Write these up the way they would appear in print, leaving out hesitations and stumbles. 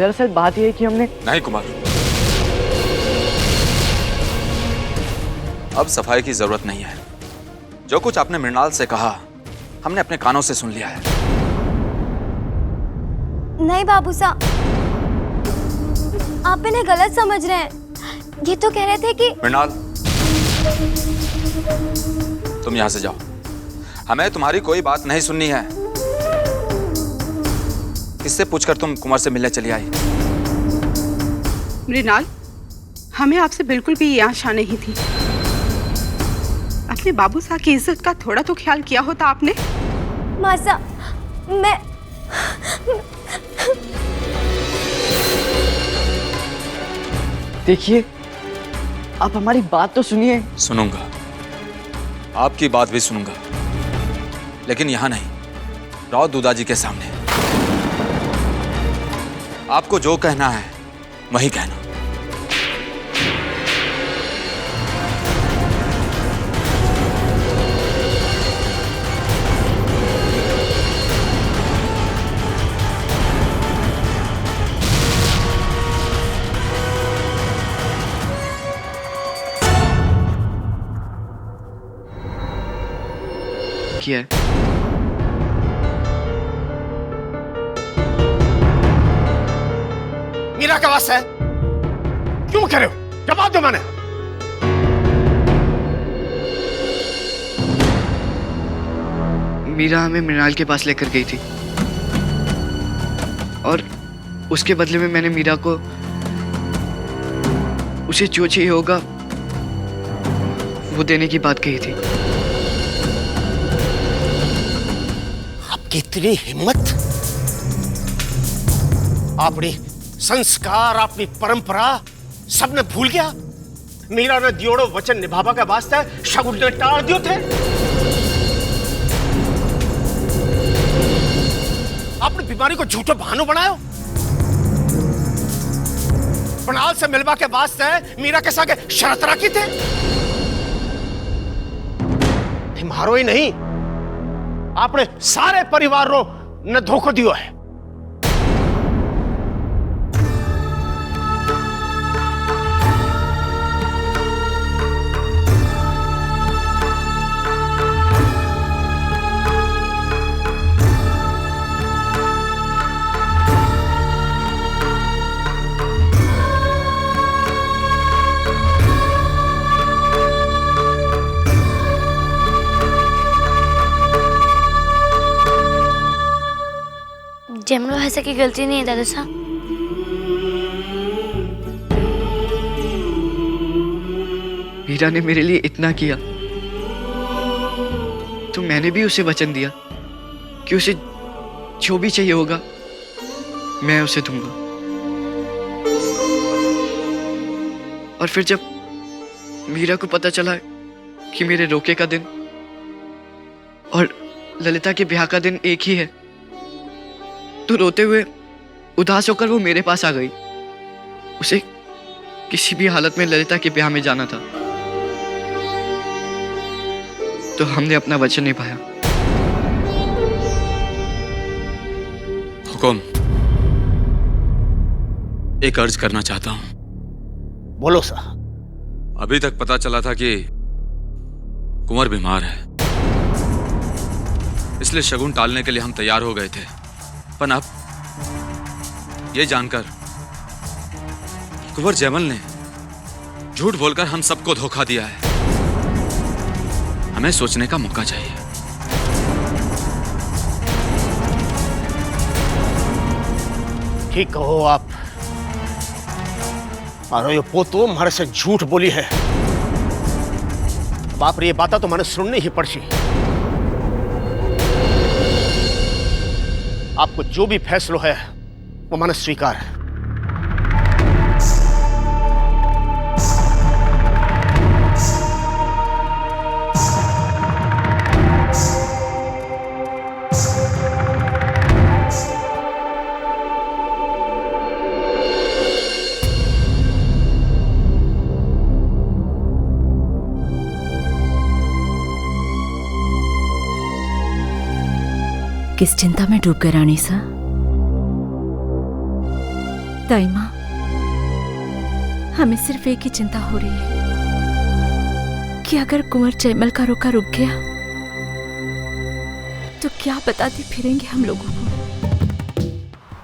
दरअसल बात यह है कि हमने... नहीं कुमार, अब सफाई की जरूरत नहीं है। जो कुछ आपने मृणाल से कहा हमने अपने कानों से सुन लिया है। नहीं बाबू साहब, आप इन्हें गलत समझ रहे हैं। ये तो कह रहे थे कि... मृणाल, तुम यहां से जाओ, हमें तुम्हारी कोई बात नहीं सुननी है। किससे पूछकर तुम कुमार से मिलने चली आई? मृणाल, हमें आपसे बिल्कुल भी ये आशा नहीं थी। अपने बाबू साहब की इज्जत का थोड़ा तो ख्याल किया होता आपने। मासा, मैं... देखिए, आप हमारी बात तो सुनिए। सुनूंगा, आपकी बात भी सुनूंगा, लेकिन यहां नहीं, राव दूदाजी के सामने। आपको जो कहना है वही कहना। किया है। मीरा का वास्ता है, क्यों करे हो? जवाब दो। मैंने मीरा हमें मृणाल के पास लेकर गई थी और उसके बदले में मैंने मीरा को उसे जो चाहिए होगा वो देने की बात कही थी। आपकी इतनी हिम्मत! आपने संस्कार, अपनी परंपरा सबने भूल गया। मीरा ने दियोड़ो वचन निभावा के वास्ते शगुन ने टाल दियो थे। आपने बीमारी को झूठो बहानो बनायो। मृणाल से मिलवा के वास्ते मीरा के साथ शर्त रखी थे। मारो ही नहीं, आपने सारे परिवार रो ने धोखो दियो है। जमलो ऐसा की गलती नहीं है दादा साहब। मीरा ने मेरे लिए इतना किया तो मैंने भी उसे वचन दिया कि उसे जो भी चाहिए होगा मैं उसे दूंगा। और फिर जब मीरा को पता चला कि मेरे रोके का दिन और ललिता के ब्याह का दिन एक ही है तो रोते हुए उदास होकर वो मेरे पास आ गई। उसे किसी भी हालत में ललिता के ब्याह में जाना था तो हमने अपना वचन निभाया। हुकुम, एक अर्ज करना चाहता हूं। बोलो साहब। अभी तक पता चला था कि कुंवर बीमार है, इसलिए शगुन टालने के लिए हम तैयार हो गए थे। पर अब ये जानकर कुंवर जयमल ने झूठ बोलकर हम सबको धोखा दिया है। हमें सोचने का मौका चाहिए। ठीक कहो आप। मारो ये पोतो हमारे से झूठ बोली है। बाप रे, ये बात तो मैंने सुननी ही पड़ी। आपको जो भी फैसलो है वो मैंने स्वीकार है। किस चिंता में डूब गए रानी सा? दाई माँ, हमें सिर्फ एक ही चिंता हो रही है कि अगर कुंवर जयमल का रोका रुक गया तो क्या बताते फिरेंगे हम लोगों को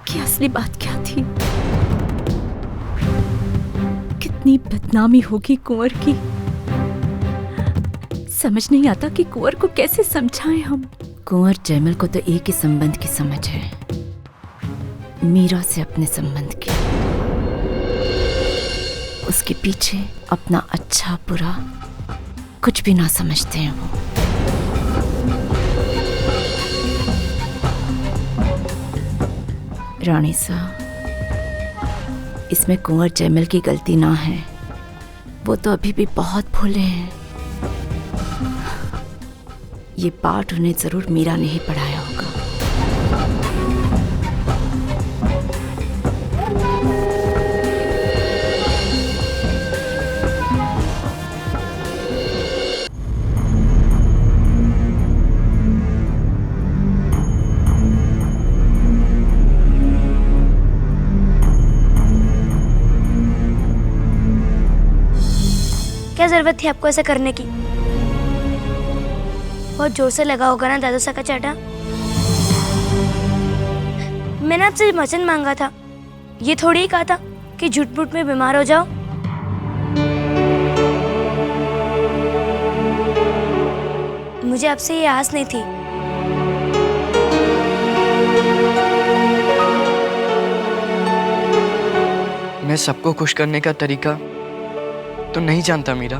कि असली बात क्या थी। कितनी बदनामी होगी कुंवर की। समझ नहीं आता कि कुंवर को कैसे समझाएं हम। कुंवर जयमल को तो एक ही संबंध की समझ है, मीरा से अपने संबंध की। उसके पीछे अपना अच्छा बुरा कुछ भी ना समझते हैं वो। रानी साहब, इसमें कुंवर जयमल की गलती ना है, वो तो अभी भी बहुत भोले हैं। ये पाठ उन्हें जरूर मीरा ने ही पढ़ाया होगा। क्या जरूरत थी आपको ऐसा करने की? बहुत जोर से लगा होगा ना दादू सा का चाटा। मैंने आपसे वचन मांगा था, ये थोड़ी ही कहा था कि झूठ मूठ में बीमार हो जाओ। मुझे आपसे ये आस नहीं थी। मैं सबको खुश करने का तरीका तो नहीं जानता मीरा,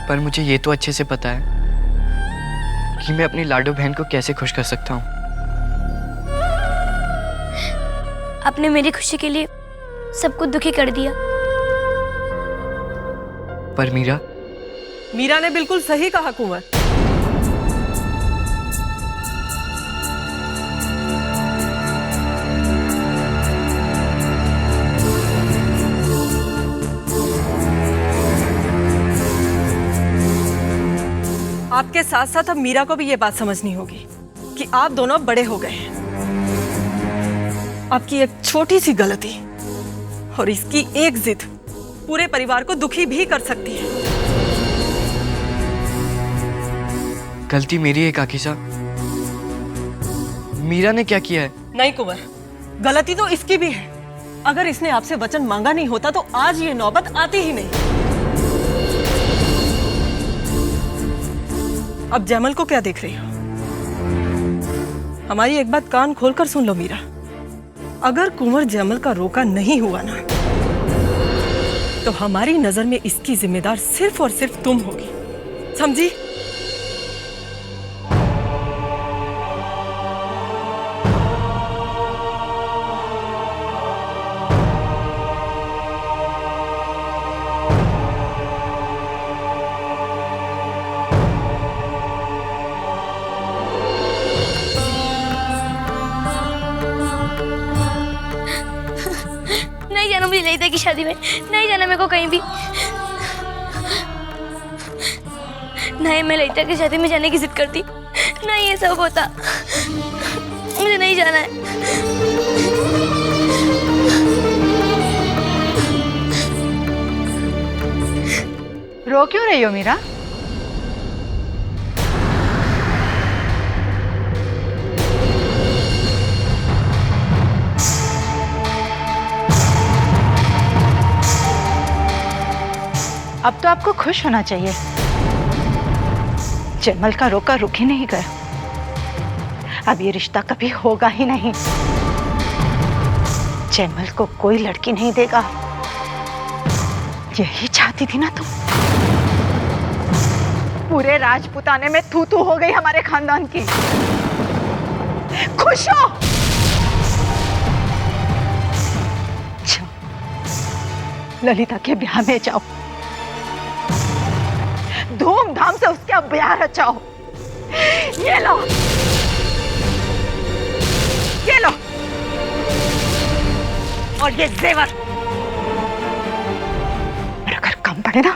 पर मुझे ये तो अच्छे से पता है कि मैं अपनी लाडो बहन को कैसे खुश कर सकता हूँ। आपने मेरी खुशी के लिए सबको दुखी कर दिया। पर मीरा ने बिल्कुल सही कहा कुंवर। आपके साथ साथ अब मीरा को भी ये बात समझनी होगी कि आप दोनों बड़े हो गए हैं। आपकी एक छोटी सी गलती और इसकी एक जिद पूरे परिवार को दुखी भी कर सकती है। गलती मेरी है काकी साहब। मीरा ने क्या किया है? नहीं कुंवर, गलती तो इसकी भी है। अगर इसने आपसे वचन मांगा नहीं होता तो आज ये नौबत आती ही नहीं। अब जयमल को क्या देख रही हो? हमारी एक बात कान खोलकर सुन लो मीरा, अगर कुंवर जयमल का रोका नहीं हुआ ना तो हमारी नजर में इसकी जिम्मेदार सिर्फ और सिर्फ तुम होगी, समझी? नहीं जाना मुझे ललिता की शादी में, नहीं जाना मेरे को कहीं भी। नहीं, मैं ललिता की शादी में जाने की जिद करती, नहीं ये सब होता। मुझे नहीं जाना है। रो क्यों रही हो मीरा? अब तो आपको खुश होना चाहिए, जयमल का रोका रुक ही नहीं गया। अब ये रिश्ता कभी होगा ही नहीं। जयमल को कोई लड़की नहीं देगा, यही चाहती थी ना तुम? पूरे राजपुताने में तू तू हो गई हमारे खानदान की। खुश हो? ललिता के ब्याह में जाओ, धूमधाम से उसका ब्याह रचाओ। ये लो, ये लो, और ये जेवर। और अगर कम पड़े ना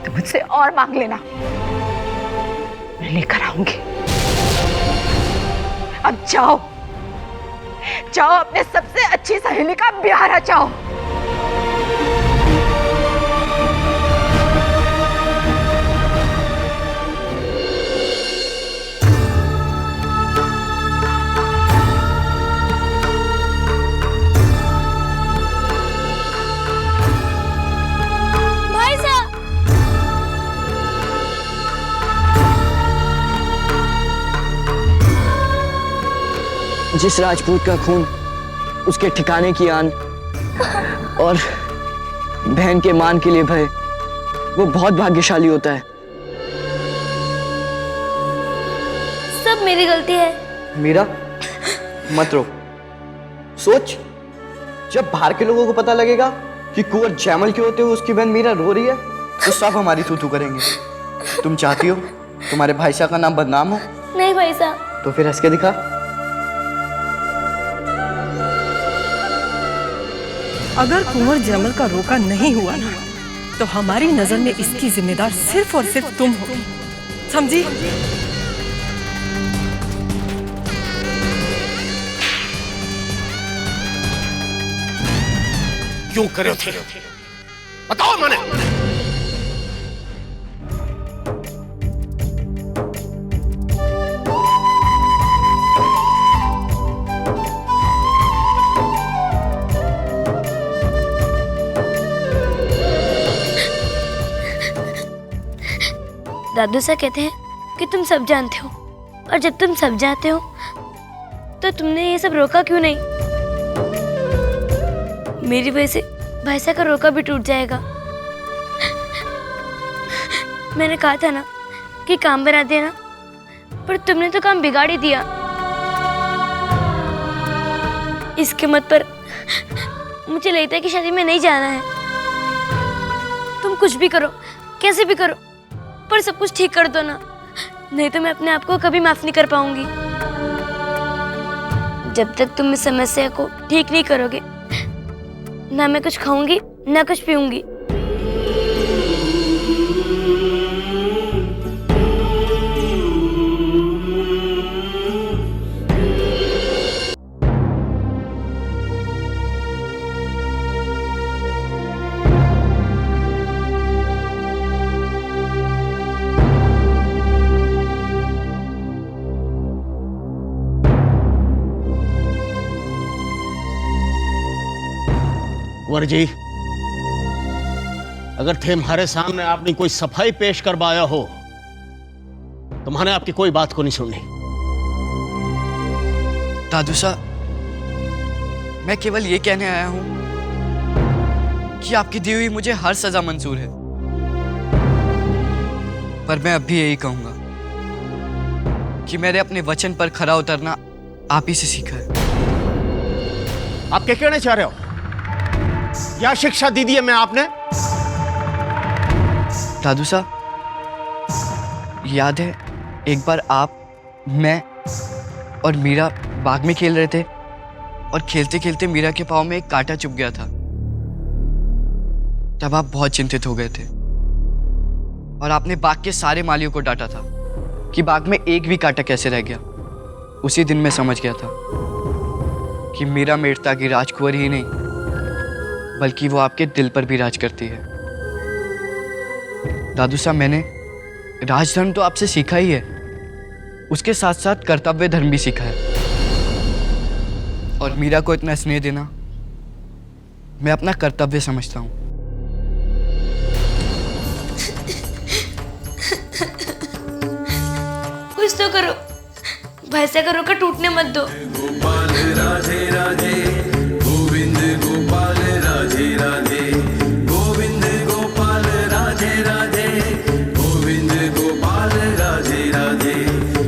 तो मुझसे और मांग लेना, मैं लेकर आऊंगी। अब जाओ, जाओ अपने सबसे अच्छी सहेली का ब्याह रचाओ। भाई साहब, जिस राजपूत का खून उसके ठिकाने की आन और बहन के मान के लिए भय, वो बहुत भाग्यशाली होता है। सब मेरी गलती है। मीरा, मत रो, सोच, जब बाहर के लोगों को पता लगेगा कि कुंवर जैमल के होते हुए उसकी बहन मीरा रो रही है, तो सब हमारी तू करेंगे। तुम चाहती हो तुम्हारे भाई साहब का नाम बदनाम हो? नहीं भाई साहब। तो फिर हंस के दिखा। अगर कुंवर जैमल का रोका नहीं हुआ ना, तो हमारी नजर में इसकी जिम्मेदार सिर्फ और सिर्फ तुम हो, समझी? क्यों करे थे बताओ मैंने। दादू सा कहते हैं कि तुम सब जानते हो, और जब तुम सब जानते हो तो तुमने ये सब रोका क्यों नहीं? मेरी वजह से भाई साहब का रोका भी टूट जाएगा। मैंने कहा था ना कि काम बना देना, पर तुमने तो काम बिगाड़ ही दिया। इसके मत पर मुझे लगता है कि शादी में नहीं जाना है। तुम कुछ भी करो, कैसे भी करो, पर सब कुछ ठीक कर दो ना, नहीं तो मैं अपने आप को कभी माफ नहीं कर पाऊंगी। जब तक तुम इस समस्या को ठीक नहीं करोगे, ना मैं कुछ खाऊंगी ना कुछ पीऊंगी। कुंवर जी, अगर थे हमारे सामने आपने कोई सफाई पेश करवाया हो तो मैंने आपकी कोई बात को नहीं सुननी। दादू साहब, मैं केवल ये कहने आया हूं कि आपकी दी हुई मुझे हर सजा मंजूर है, पर मैं अब भी यही कहूंगा कि मैंने अपने वचन पर खरा उतरना आप ही से सीखा है। आप क्या कहना चाह रहे हो? क्या शिक्षा दी दी है मैं आपने? दादू साहब, याद है एक बार आप, मैं और मीरा बाग में खेल रहे थे और खेलते खेलते मीरा के पाँव में एक कांटा चुभ गया था। तब आप बहुत चिंतित हो गए थे और आपने बाग के सारे मालियों को डांटा था कि बाग में एक भी कांटा कैसे रह गया। उसी दिन मैं समझ गया था कि मीरा मेड़ता की राजकुंवर ही नहीं, बल्कि वो आपके दिल पर भी राज करती है। दादू साहब, मैंने राजधर्म तो आपसे सीखा ही है, उसके साथ साथ कर्तव्य धर्म भी सीखा है। और मीरा को इतना स्नेह देना मैं अपना कर्तव्य समझता हूँ। कुछ तो करो, भैंसा का रोका टूटने मत दो। गोपाल राधे राधे, गोविंद गोपाल राधे राधे, गोविंद गोपाल राधे राधे, गोविंद गोपाल राधे राधे,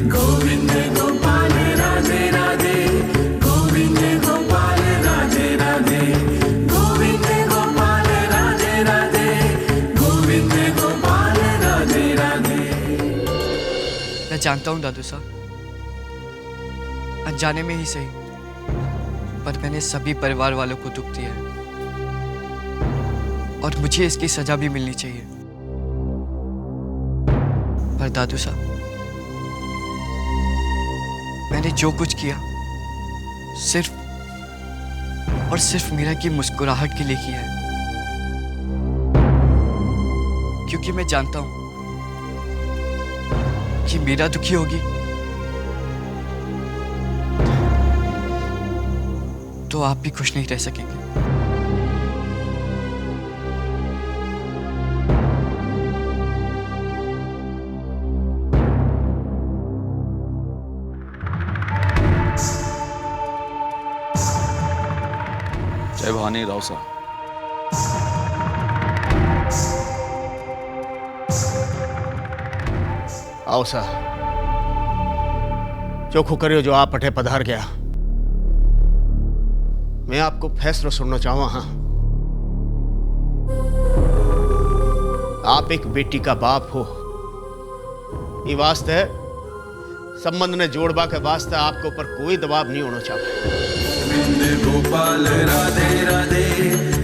गोविंद गोपाल राधे राधे, गोविंद गोपाल राधे राधे, गोविंद गोपाल राधे राधे, गोविंद गोपाल राधे राधे। मैं जानता हूँ दादू साहब, अनजाने में ही सही, पर मैंने सभी परिवार वालों को दुख दिया है और मुझे इसकी सजा भी मिलनी चाहिए। पर दादू साहब, मैंने जो कुछ किया सिर्फ और सिर्फ मीरा की मुस्कुराहट के लिए किया है, क्योंकि मैं जानता हूं कि मीरा दुखी होगी तो आप भी खुश नहीं रह सकेंगे। जय भवानी राव साहब। आओ सा चोखो करियो जो आप अठे पधार गया। मैं आपको फैसलो सुनना चाहूँ। हाँ, आप एक बेटी का बाप हो, ये वास्ते संबंध ने जोड़वा के वास्ते आपके ऊपर कोई दबाव नहीं होना चाहिए। गोविंद गोपाल राधे राधे।